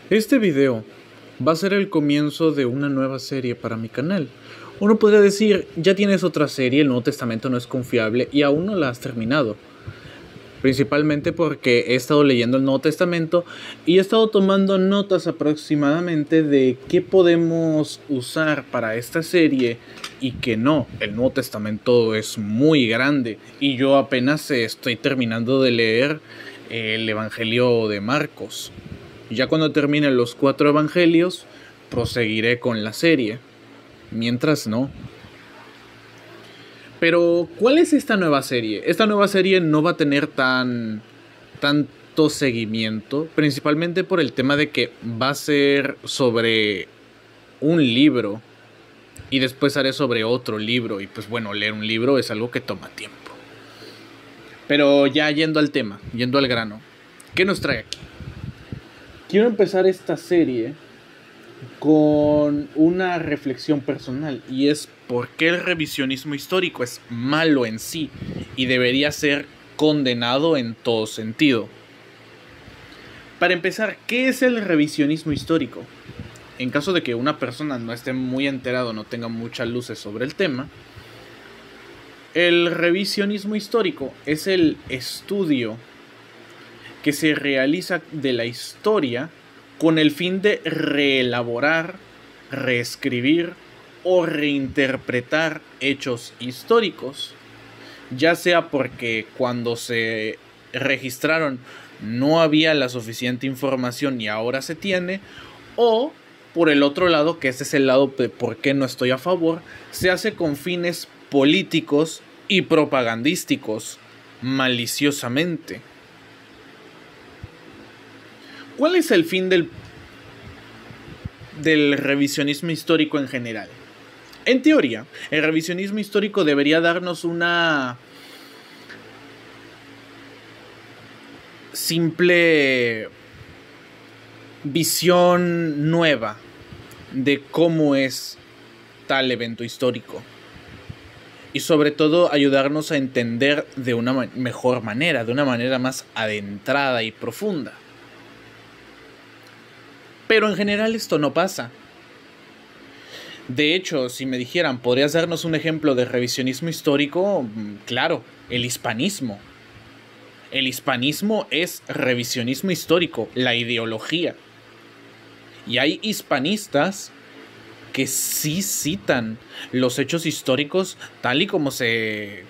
Este video va a ser el comienzo de una nueva serie para mi canal. Uno podría decir, ya tienes otra serie, el Nuevo Testamento no es confiable y aún no la has terminado. Principalmente porque he estado leyendo el Nuevo Testamento y he estado tomando notas aproximadamente de qué podemos usar para esta serie y que no. El Nuevo Testamento es muy grande y yo apenas estoy terminando de leer el Evangelio de Marcos. Ya cuando termine los 4 evangelios, proseguiré con la serie. Mientras no. Pero, ¿cuál es esta nueva serie? Esta nueva serie no va a tener tanto seguimiento, principalmente por el tema de que va a ser sobre un libro y después haré sobre otro libro. Y pues bueno, leer un libro es algo que toma tiempo. Pero ya yendo al tema, yendo al grano, ¿qué nos trae aquí? Quiero empezar esta serie con una reflexión personal, y es por qué el revisionismo histórico es malo en sí y debería ser condenado en todo sentido. Para empezar, ¿qué es el revisionismo histórico? En caso de que una persona no esté muy enterado, no tenga muchas luces sobre el tema, el revisionismo histórico es el estudio que se realiza de la historia con el fin de reelaborar, reescribir o reinterpretar hechos históricos, ya sea porque cuando se registraron no había la suficiente información y ahora se tiene, o por el otro lado, que este es el lado de por qué no estoy a favor, se hace con fines políticos y propagandísticos, maliciosamente. ¿Cuál es el fin del revisionismo histórico en general? En teoría, el revisionismo histórico debería darnos una simple visión nueva de cómo es tal evento histórico. Y sobre todo ayudarnos a entender de una mejor manera, de una manera más adentrada y profunda. Pero en general esto no pasa. De hecho, si me dijeran, ¿podrías darnos un ejemplo de revisionismo histórico? Claro, el hispanismo. El hispanismo es revisionismo histórico, la ideología. Y hay hispanistas que sí citan los hechos históricos tal y como se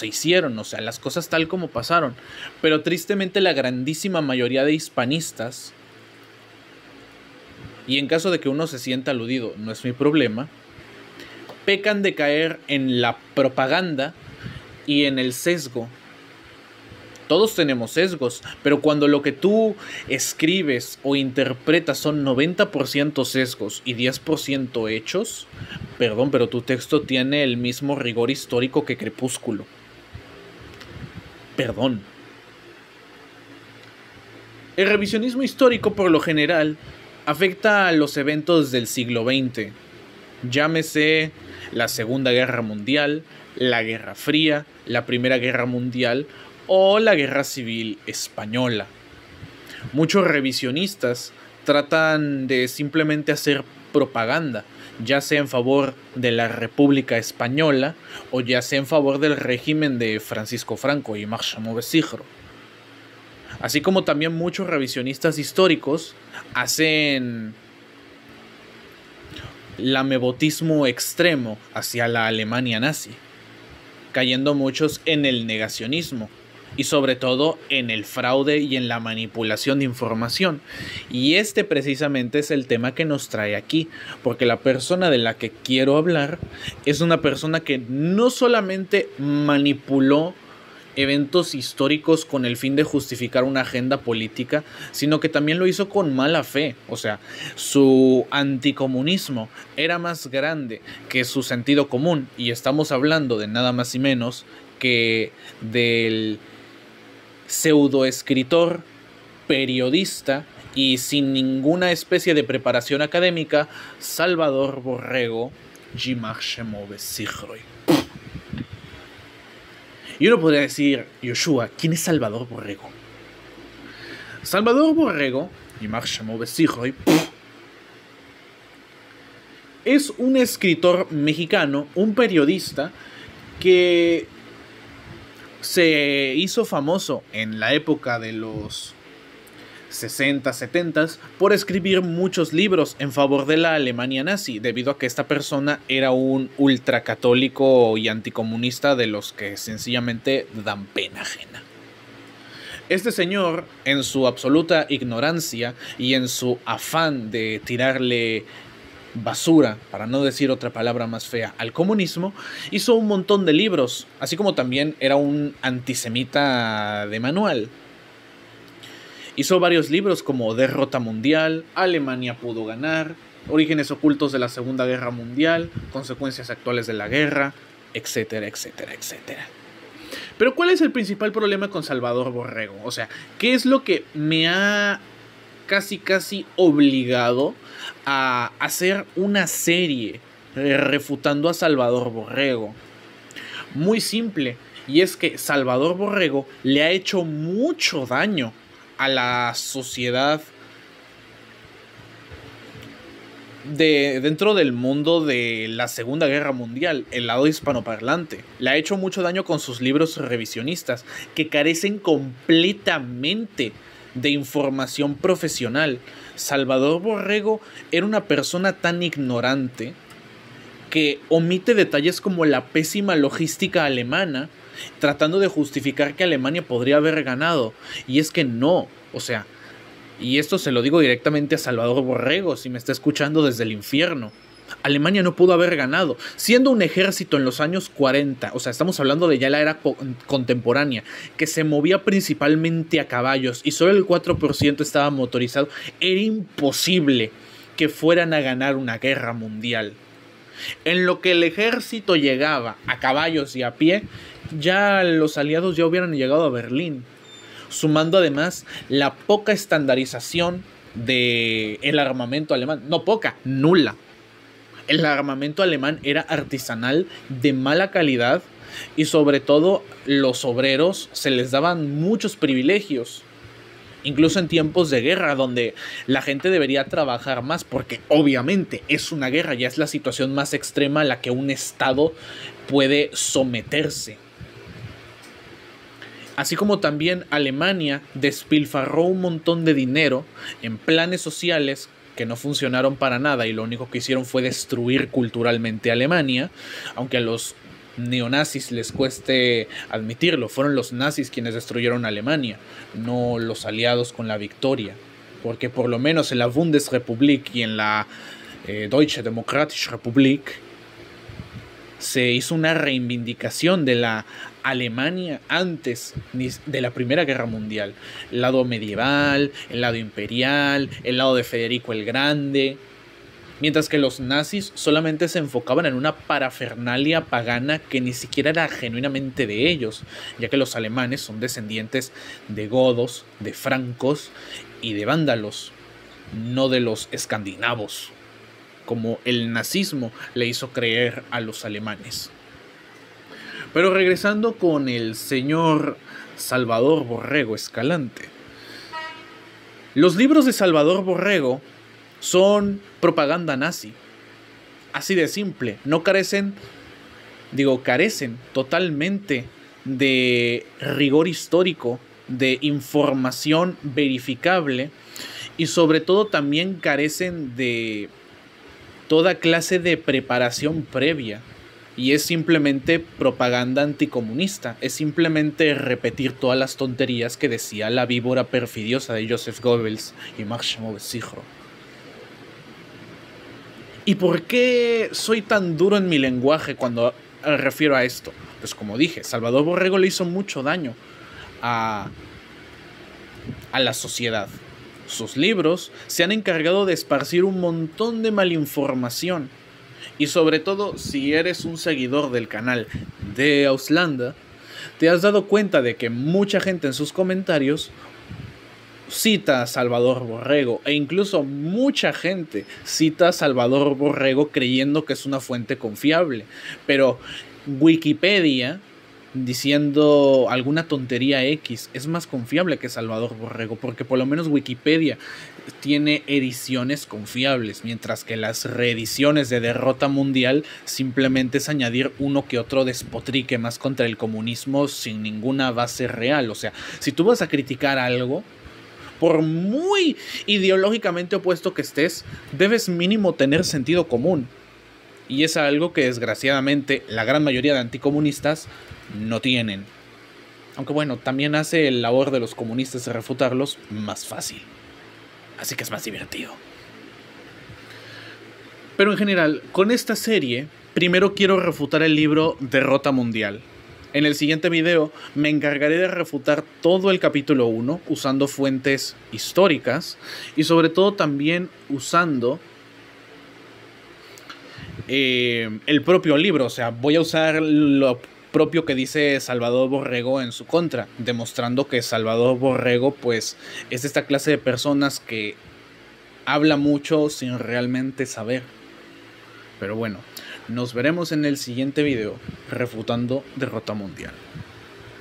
hicieron, o sea, las cosas tal como pasaron. Pero tristemente la grandísima mayoría de hispanistas, y en caso de que uno se sienta aludido, no es mi problema, pecan de caer en la propaganda y en el sesgo. Todos tenemos sesgos, pero cuando lo que tú escribes o interpretas son 90% sesgos y 10% hechos, perdón, pero tu texto tiene el mismo rigor histórico que Crepúsculo. Perdón. El revisionismo histórico, por lo general, afecta a los eventos del siglo XX, llámese la Segunda Guerra Mundial, la Guerra Fría, la Primera Guerra Mundial o la Guerra Civil Española. Muchos revisionistas tratan de simplemente hacer propaganda, ya sea en favor de la República Española o ya sea en favor del régimen de Francisco Franco y Máximo Vestigro. Así como también muchos revisionistas históricos hacen lamebotismo extremo hacia la Alemania nazi, cayendo muchos en el negacionismo y sobre todo en el fraude y en la manipulación de información. Y este precisamente es el tema que nos trae aquí, porque la persona de la que quiero hablar es una persona que no solamente manipuló eventos históricos con el fin de justificar una agenda política, sino que también lo hizo con mala fe. O sea, su anticomunismo era más grande que su sentido común, y estamos hablando de nada más y menos que del pseudoescritor, periodista y sin ninguna especie de preparación académica, Salvador Borrego Gimarchemove-Sigroy. Y uno podría decir, Yoshua, ¿quién es Salvador Borrego? Salvador Borrego יימח שמו וזכרו, es un escritor mexicano, un periodista que se hizo famoso en la época de los 60, 70 por escribir muchos libros en favor de la Alemania nazi, debido a que esta persona era un ultracatólico y anticomunista de los que sencillamente dan pena ajena. Este señor, en su absoluta ignorancia y en su afán de tirarle basura, para no decir otra palabra más fea, al comunismo, hizo un montón de libros, así como también era un antisemita de manual. Hizo varios libros como Derrota Mundial, Alemania pudo ganar, Orígenes ocultos de la Segunda Guerra Mundial, Consecuencias actuales de la guerra, etcétera, etcétera, etcétera. Pero ¿cuál es el principal problema con Salvador Borrego? O sea, ¿qué es lo que me ha casi obligado a hacer una serie refutando a Salvador Borrego? Muy simple, y es que Salvador Borrego le ha hecho mucho daño a la sociedad dentro del mundo de la Segunda Guerra Mundial, el lado hispanoparlante. Le ha hecho mucho daño con sus libros revisionistas, que carecen completamente de información profesional. Salvador Borrego era una persona tan ignorante que omite detalles como la pésima logística alemana, tratando de justificar que Alemania podría haber ganado. Y es que no, o sea, y esto se lo digo directamente a Salvador Borrego, si me está escuchando desde el infierno. Alemania no pudo haber ganado, siendo un ejército en los años 40, o sea, estamos hablando de ya la era contemporánea, que se movía principalmente a caballos y solo el 4% estaba motorizado. Era imposible que fueran a ganar una guerra mundial. En lo que el ejército llegaba a caballos y a pie, ya los aliados ya hubieran llegado a Berlín, sumando además la poca estandarización del armamento alemán. No poca, nula. El armamento alemán era artesanal, de mala calidad, y sobre todo los obreros se les daban muchos privilegios, incluso en tiempos de guerra, donde la gente debería trabajar más, porque obviamente es una guerra, ya es la situación más extrema a la que un estado puede someterse. Así como también Alemania despilfarró un montón de dinero en planes sociales que no funcionaron para nada y lo único que hicieron fue destruir culturalmente a Alemania, aunque a los neonazis les cueste admitirlo, fueron los nazis quienes destruyeron a Alemania, no los aliados con la victoria, porque por lo menos en la Bundesrepublik y en la Deutsche Demokratische Republik se hizo una reivindicación de la Alemania antes de la Primera Guerra Mundial. El lado medieval, el lado imperial, el lado de Federico el Grande. Mientras que los nazis solamente se enfocaban en una parafernalia pagana que ni siquiera era genuinamente de ellos, ya que los alemanes son descendientes de godos, de francos y de vándalos, no de los escandinavos, como el nazismo le hizo creer a los alemanes. Pero regresando con el señor Salvador Borrego Escalante. Los libros de Salvador Borrego son propaganda nazi. Así de simple. No carecen totalmente de rigor histórico, de información verificable y sobre todo también carecen de toda clase de preparación previa. Y es simplemente propaganda anticomunista. Es simplemente repetir todas las tonterías que decía la víbora perfidiosa de Joseph Goebbels y Máximo Vesijro. ¿Y por qué soy tan duro en mi lenguaje cuando refiero a esto? Pues como dije, Salvador Borrego le hizo mucho daño a la sociedad. Sus libros se han encargado de esparcir un montón de malinformación. Y sobre todo, si eres un seguidor del canal de Auslanda, te has dado cuenta de que mucha gente en sus comentarios cita a Salvador Borrego, e incluso mucha gente cita a Salvador Borrego creyendo que es una fuente confiable. Pero Wikipedia diciendo alguna tontería X es más confiable que Salvador Borrego, porque por lo menos Wikipedia tiene ediciones confiables, mientras que las reediciones de Derrota Mundial simplemente es añadir uno que otro despotrique más contra el comunismo sin ninguna base real. O sea, si tú vas a criticar algo, por muy ideológicamente opuesto que estés, debes mínimo tener sentido común. Y es algo que desgraciadamente la gran mayoría de anticomunistas no tienen. Aunque bueno, también hace el labor de los comunistas de refutarlos más fácil. Así que es más divertido. Pero en general, con esta serie, primero quiero refutar el libro Derrota Mundial. En el siguiente video me encargaré de refutar todo el capítulo 1 usando fuentes históricas y sobre todo también usando el propio libro. O sea, voy a usar lo propio que dice Salvador Borrego en su contra, demostrando que Salvador Borrego pues es esta clase de personas que habla mucho sin realmente saber. Pero bueno, nos veremos en el siguiente video refutando Derrota Mundial.